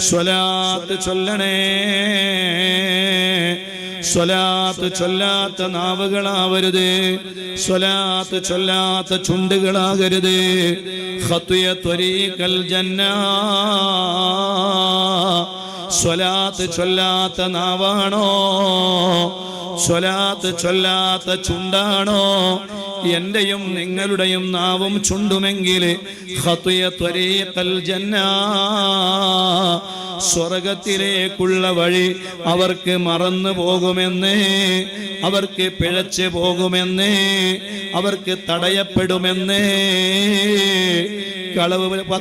സ്വലാത്ത് ചൊല്ലണേ. സ്വലാത്ത് ചൊല്ലാത്ത നാവുകളാവരുത്, സ്വലാത്ത് ചൊല്ലാത്ത ചുണ്ടുകളാകരുത്. ഖത്യ ത്വരീഖൽ ജന്ന. സ്വലാത്ത് ചൊല്ലാത്ത നാവാണോ, സ്വലാത്ത് ചൊല്ലാത്ത ചുണ്ടാണോ എന്റെയും നിങ്ങളുടെയും നാവും ചുണ്ടുമെങ്കിൽ ഖത്യ ത്വരീഖൽ ജന്ന, സ്വർഗത്തിലേക്കുള്ള വഴി അവർക്ക് മറന്നു പോകുമെന്ന്, അവർക്ക് പിഴച്ചു പോകുമെന്ന്, അവർക്ക് തടയപ്പെടുമെന്ന്.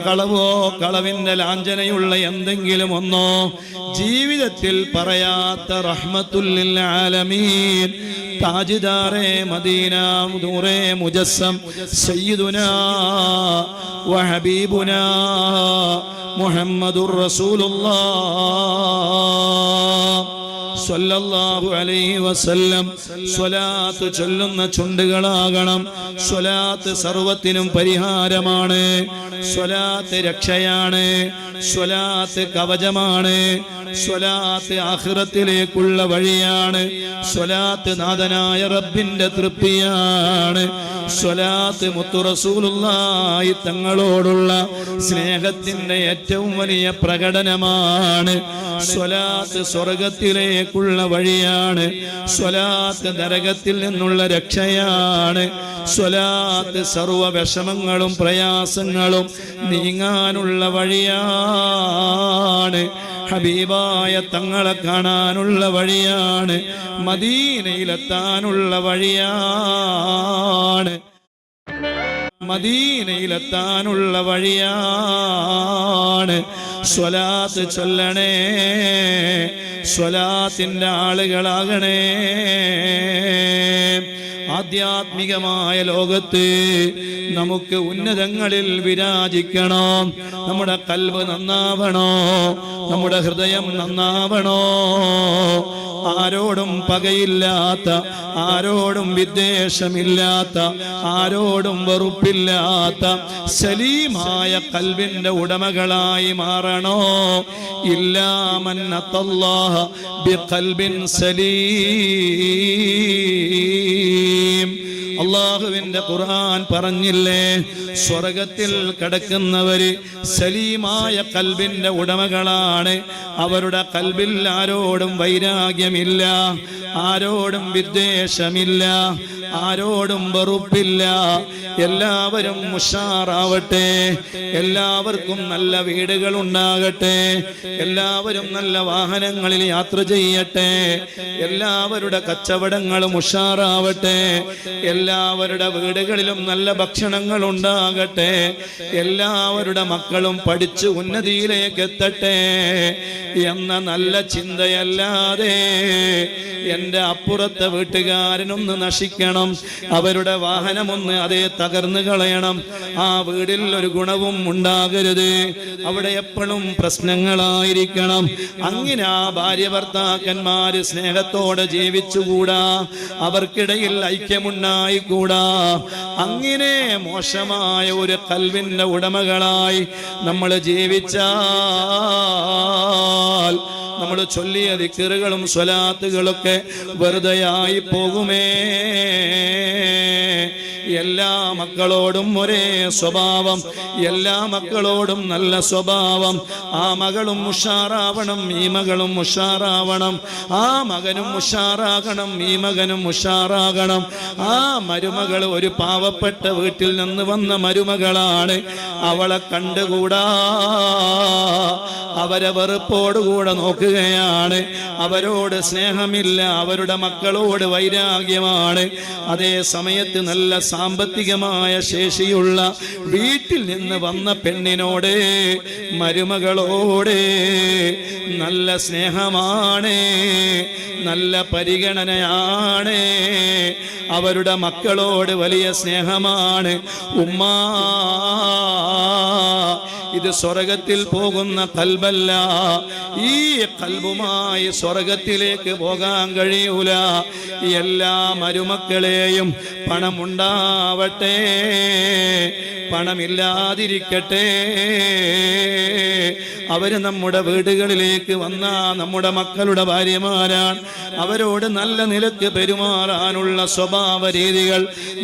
കളവോ കളവിന്റെ ലാഞ്ചനയുള്ള എന്തെങ്കിലും ഒന്നോ ജീവിതത്തിൽ പറയാത്ത റഹ്മത്തുൽ ലിൽ ആലമീൻ താജ്ദാറെ മദീന നൂറെ മുജസ്സം സയ്യിദുനാ വ ഹബീബുനാ മുഹമ്മദുർ റസൂലുള്ളാഹ് സ്വല്ലല്ലാഹു അലൈഹി വസല്ലം. സ്വലാത്ത് ചൊല്ലുന്ന ചുണ്ടുകളാകണം. സ്വലാത്ത് സർവത്തിനും പരിഹാരമാണ്. സ്വലാത്ത് രക്ഷയാണ്. സ്വലാത്ത് കവചമാണ്. സ്വലാത്ത് ആഖിറത്തിലേക്കുള്ള വഴിയാണ്. സ്വലാത്ത് നാഥനായ റബ്ബിന്റെ തൃപ്തിയാണ്. സ്വലാത്ത് മുത്തു റസൂലുള്ളാഹി തങ്ങളോടുള്ള സ്നേഹത്തിന്റെ ഏറ്റവും വലിയ പ്രകടനമാണ്. സ്വലാത്ത് സ്വർഗത്തിലേക്കുള്ള വഴിയാണ്. സ്വലാത്ത് നരകത്തിൽ നിന്നുള്ള രക്ഷയാണ്. സ്വലാത്ത് സർവ വിഷമങ്ങളും പ്രയാസങ്ങളും നീങ്ങാനുള്ള വഴിയാണ്. ഹബീബായ തങ്ങളെ കാണാനുള്ള വഴിയാണ്. മദീനയിലെത്താനുള്ള വഴിയാണ്. മദീനയിലെത്താനുള്ള വഴിയാണ്. സ്വലാത്ത് ചൊല്ലണേ, സ്വലാത്തിന്റെ ആളുകളാകണേ. ആധ്യാത്മികമായ ലോകത്ത് നമുക്ക് ഉന്നതങ്ങളിൽ വിരാജിക്കണോ. നമ്മുടെ കൽബ് നന്നാവണോ, നമ്മുടെ ഹൃദയം നന്നാവണോ. ആരോടും പകയില്ലാത്ത, ആരോടും വിദ്വേഷമില്ലാത്ത, ആരോടും വെറുപ്പില്ലാത്ത സലീമായ കൽബിന്റെ ഉടമകളായി മാറണോ. ഇല്ലാ മൻ അത്തല്ലാഹ ബിഖൽബിൻ സലീം. അല്ലാഹുവിന്റെ ഖുർആൻ പറഞ്ഞില്ലേ, സ്വർഗത്തിൽ കിടക്കുന്നവര് സലീമായ കൽബിന്റെ ഉടമകളാണ്. അവരുടെ കൽബിൽ ആരോടും വൈരാഗ്യമില്ല, ആരോടും വിദ്വേഷമില്ല, ആരോടും വെറുപ്പില്ല. എല്ലാവരും ഉഷാറാവട്ടെ, എല്ലാവർക്കും നല്ല വീടുകൾ ഉണ്ടാകട്ടെ, എല്ലാവരും നല്ല വാഹനങ്ങളിൽ യാത്ര ചെയ്യട്ടെ, എല്ലാവരുടെ കച്ചവടങ്ങളും ഉഷാറാവട്ടെ, എല്ലാവരുടെ വീടുകളിലും നല്ല ഭക്ഷണങ്ങൾ ഉണ്ടാകട്ടെ, എല്ലാവരുടെ മക്കളും പഠിച്ച് ഉന്നതിയിലേക്ക് എത്തട്ടെ എന്ന നല്ല ചിന്തയല്ലാതെ എൻ്റെ അപ്പുറത്തെ വീട്ടുകാരനൊന്ന് നശിക്കണം, അവരുടെ വാഹനമൊന്ന് അതേ തകർന്നു കളയണം, ആ വീടിൽ ഒരു ഗുണവും ഉണ്ടാകരുത്, അവിടെ എപ്പോഴും പ്രശ്നങ്ങളായിരിക്കണം. അങ്ങനെ ആ ഭാര്യ ഭർത്താക്കന്മാര് സ്നേഹത്തോടെ ജീവിച്ചുകൂടാ, അവർക്കിടയിൽ ഐക്യമുണ്ടായിക്കൂടാ. അങ്ങനെ മോശമായ ഒരു കൽവിന്റെ ഉടമകളായി നമ്മൾ ജീവിച്ചാൽ നമ്മൾ ചൊല്ലിയ ദിക്റുകളും സ്വലാത്തുകളൊക്കെ വെറുതെയായി പോകുമേ. എല്ലാ മക്കളോടും ഒരേ സ്വഭാവം, എല്ലാ മക്കളോടും നല്ല സ്വഭാവം. ആ മകളും ഉഷാറാവണം, ഈ മകളും ഉഷാറാവണം, ആ മകനും ഉഷാറാകണം, ഈ മകനും ഉഷാറാകണം. ആ മരുമകൾ ഒരു പാവപ്പെട്ട വീട്ടിൽ നിന്ന് വന്ന മരുമകളാണ്, അവളെ കണ്ടുകൂടാ, അവരെ വെറുപ്പോടുകൂടെ നോക്കുകയാണ്, അവരോട് സ്നേഹമില്ല, അവരുടെ മക്കളോട് വൈരാഗ്യമാണ്. അതേ സമയത്ത് നല്ല സാമ്പത്തികമായ ശേഷിയുള്ള വീട്ടിൽ നിന്ന് വന്ന പെണ്ണിനോട്, മരുമകളോട് നല്ല സ്നേഹമാണ്, നല്ല പരിഗണനയാണ്, അവരുടെ മക്കളോട് വലിയ സ്നേഹമാണ്. ഉമ്മാ, ഇത് സ്വർഗത്തിൽ പോകുന്ന കൽബല്ല, ഈ കൽബുമായി സ്വർഗത്തിലേക്ക് പോകാൻ കഴിയൂല. എല്ലാ മരുമക്കളെയും പണമുണ്ടാവട്ടെ, പണമില്ലാതിരിക്കട്ടെ, അവര് നമ്മുടെ വീടുകളിലേക്ക് വന്ന നമ്മുടെ മക്കളുടെ ഭാര്യമാരാണ്. അവരോട് നല്ല നിലക്ക് പെരുമാറാനുള്ള സ്വഭാവ രീതികൾ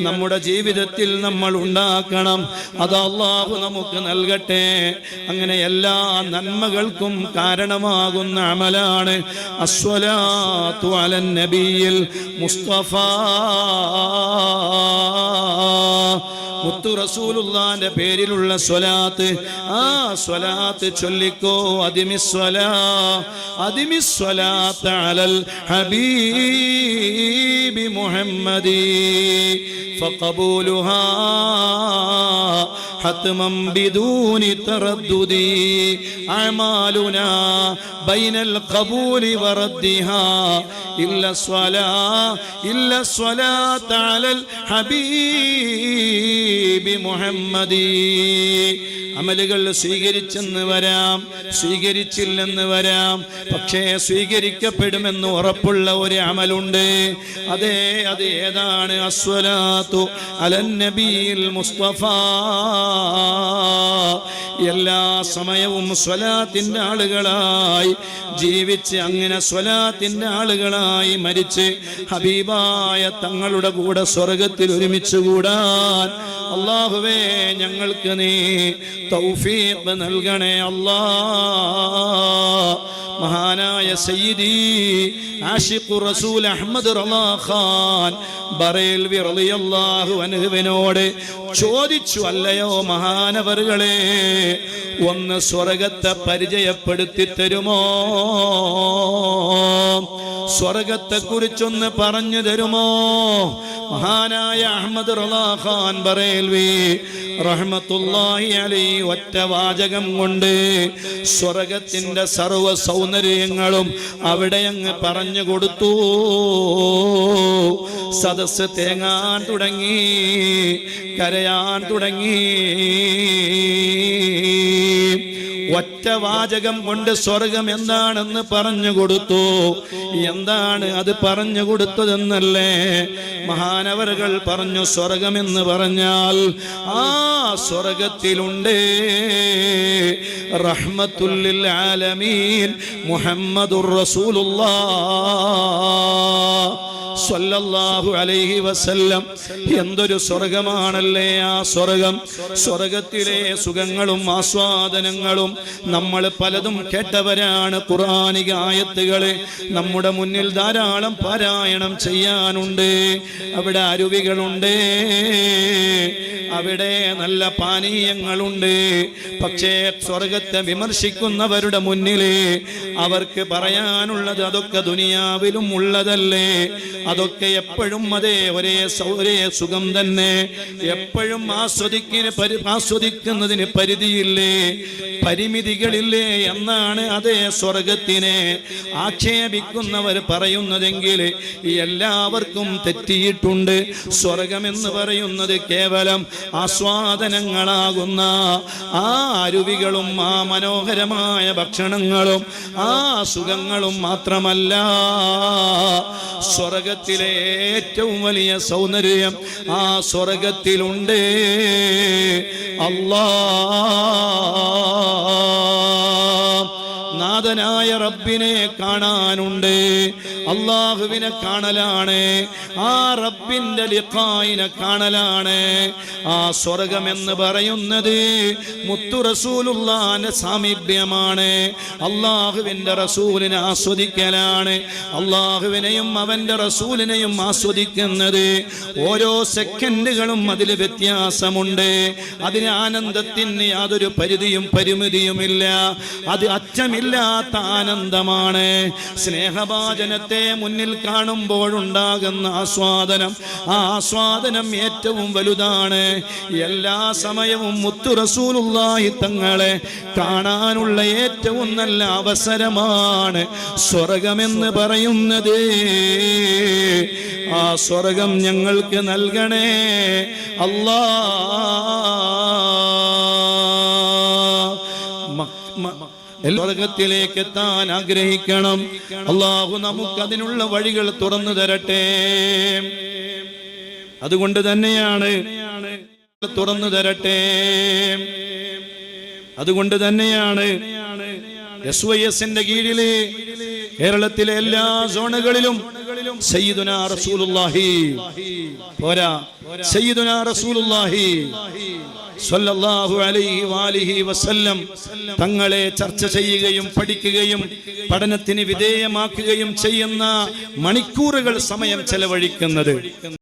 നമ്മുടെ ജീവിതത്തിൽ നമ്മൾ ഉണ്ടാക്കണം. അത് അല്ലാഹു നമുക്ക് നൽകട്ടെ. അങ്ങനെ എല്ലാ നന്മകൾക്കും കാരണമാകുന്ന അമലാണ് അസ്വലാത്തു അലൻ നബിയിൽ മുസ്തഫ. മുത്തു റസൂലുള്ളാന്റെ പേരിലുള്ള സ്വലാത്ത്, ആ സ്വലാത്ത് ചൊല്ലിക്കോ. അതിമിസ്വലാത്ത് അലൽ ഹബീബി മുഹമ്മദി ഫഖബൂലുഹാ ഹത്മൻ ബിദൂനി തറദ്ദുദി അഅമാലുനാ ബൈനൽ ഖബൂലി വറദ്ദിഹാ ഇല്ല സ്വലാത്ത് അലൽ ഹബീബി മുഹമ്മദി. അമലുകൾ സ്വീകരിച്ചെന്ന് വരാം, സ്വീകരിച്ചില്ലെന്ന് വരാം, പക്ഷേ സ്വീകരിക്കപ്പെടുമെന്ന് ഉറപ്പുള്ള ഒരു അമലുണ്ട്. അത് ഏതാണ്? അസ്വലാത്തു അലൻ നബിയിൽ മുസ്തഫ. എല്ലാ സമയവും സ്വലാത്തിന്റെ ആളുകളായി ജീവിച്ച്, അങ്ങനെ സ്വലാത്തിന്റെ ആളുകളായി മരിച്ച് ഹബീബായ തങ്ങളുടെ കൂടെ സ്വർഗത്തിൽ ഒരുമിച്ച് കൂടാൻ അല്ലാഹുവേ ഞങ്ങൾക്ക് നീ തൗഫീഖ് നൽകണേ അല്ലാഹ്. മഹാനായ സയ്യിദി ആശിഖു റസൂൽ അഹ്മദ് റളാ ഖാൻ ബറേൽവി റളിയല്ലാഹു അൻഹുവിനോട് ചോദിച്ചു, അല്ലയോ മഹാനവറുകളെ, ഒന്ന് സ്വർഗത്തെ പരിചയപ്പെടുത്തി തരുമോ? സ്വർഗത്തെ കുറിച്ചൊന്ന് പറഞ്ഞു തരുമോ? മഹാനായ അഹ്മദ് റളാ ഖാൻ ബറേൽവി റഹ്മത്തുള്ളാഹി അലൈഹി ഒറ്റ വാചകം കൊണ്ട് സ്വർഗത്തിന്റെ സർവ്വ സൗന്ദര്യങ്ങളും അവിടെ അങ്ങ് പറഞ്ഞു കൊടുത്തു. സദസ്സ് തേങ്ങാൻ തുടങ്ങി, കരയാൻ തുടങ്ങി. ഒറ്റ വാചകം കൊണ്ട് സ്വർഗം എന്താണെന്ന് പറഞ്ഞു കൊടുത്തു. എന്താണ് അത് പറഞ്ഞു കൊടുത്തതെന്നല്ലേ മഹാനവറുകൾ പറഞ്ഞു? സ്വർഗമെന്ന് പറഞ്ഞാൽ ആ സ്വർഗത്തിലുണ്ട് റഹ്മത്തുൽ ലിൽ ആലമീൻ മുഹമ്മദുർ റസൂലുള്ളാഹ് സ്വല്ലല്ലാഹു അലൈഹി വസല്ലം. എന്തൊരു സ്വർഗമാണല്ലേ ആ സ്വർഗം! സ്വർഗത്തിലെ സുഖങ്ങളും ആസ്വാദനങ്ങളും നമ്മൾ പലതും കേട്ടവരാണ്. ഖുർആനിക ആയത്തുകളെ നമ്മുടെ മുന്നിൽ ധാരാളം പാരായണം ചെയ്യാനുണ്ട്. അവിടെ അരുവികളുണ്ട്, അവിടെ നല്ല പാനീയങ്ങളുണ്ട്. പക്ഷേ സ്വർഗത്തെ വിമർശിക്കുന്നവരുടെ മുന്നിൽ അവർക്ക് പറയാനുള്ളത് അതൊക്കെ ദുനിയാവിലും ഉള്ളതല്ലേ, അതൊക്കെ എപ്പോഴും ഒരേ സുഖം തന്നെ, എപ്പോഴും ആസ്വദിക്കുന്നതിന് പരിധിയില്ലേ, പരിമിതികളില്ലേ എന്നാണ് അതേ സ്വർഗത്തിനെ ആക്ഷേപിക്കുന്നവർ പറയുന്നതെങ്കിൽ എല്ലാവർക്കും തെറ്റിയിട്ടുണ്ട്. സ്വർഗമെന്ന് പറയുന്നത് കേവലം ആസ്വാദനങ്ങളാകുന്ന ആ അരുവികളും ആ മനോഹരമായ ഭക്ഷണങ്ങളും ആ സുഖങ്ങളും മാത്രമല്ല. സ്വർഗത്തിലെ ഏറ്റവും വലിയ സൗന്ദര്യം ആ സ്വർഗത്തിലുണ്ട്. നാഥനായ റബ്ബിനെ കാണാനുണ്ട്. അല്ലാഹുവിനെ കാണലാണ്, ആ റബ്ബിന്റെ ലിഖായിനെ കാണലാണ്. ആ സ്വർഗമെന്ന് പറയുന്നത് മുത്തു റസൂലുള്ളാഹിന്റെ സാമീപ്യമാണ്. അല്ലാഹുവിന്റെ റസൂലിനെ ആസ്വദിക്കലാണ്. അല്ലാഹുവിനെയും അവന്റെ റസൂലിനെയും ആസ്വദിക്കുന്നത് ഓരോ സെക്കൻഡുകളും അതിൽ വ്യത്യാസമുണ്ട്. അതിന് ആനന്ദത്തിന് യാതൊരു പരിധിയും പരിമിതിയുമില്ല. അത് അറ്റമില്ലാത്ത ആനന്ദമാണ്. സ്നേഹഭാജനത്തെ മുന്നിൽ കാണുമ്പോഴുണ്ടാകുന്ന ആസ്വാദനം, ആ ആസ്വാദനം ഏറ്റവും വലുതാണ്. എല്ലാ സമയവും മുത്തു റസൂലുള്ളാഹി തങ്ങളെ കാണാനുള്ള ഏറ്റവും നല്ല അവസരമാണ് സ്വർഗമെന്ന് പറയുന്നത്. ആ സ്വർഗം ഞങ്ങൾക്ക് നൽകണേ അല്ലാഹ്. സ്വർഗത്തിലേക്ക് എത്താൻ ആഗ്രഹിക്കണം. അല്ലാഹു നമുക്കതിനുള്ള വഴികൾ തുറന്നു തരട്ടെ. അതുകൊണ്ട് തന്നെയാണ് തുറന്നു തരട്ടെ. അതുകൊണ്ട് തന്നെയാണ് SYSന്റെ കീഴിലെ കേരളത്തിലെ എല്ലാ സോണുകളിലും സയ്യിദുനാ റസൂലുള്ളാഹി പോരാ, സയ്യിദുനാ റസൂലുള്ളാഹി സ്വല്ലല്ലാഹു അലൈഹി വാലിഹി വസല്ലം തങ്ങളെ ചർച്ച ചെയ്യുകയും പഠിക്കുകയും പഠനത്തിന് വിധേയമാക്കുകയും ചെയ്യുന്ന മണിക്കൂറുകൾ സമയം ചെലവഴിക്കുന്നത്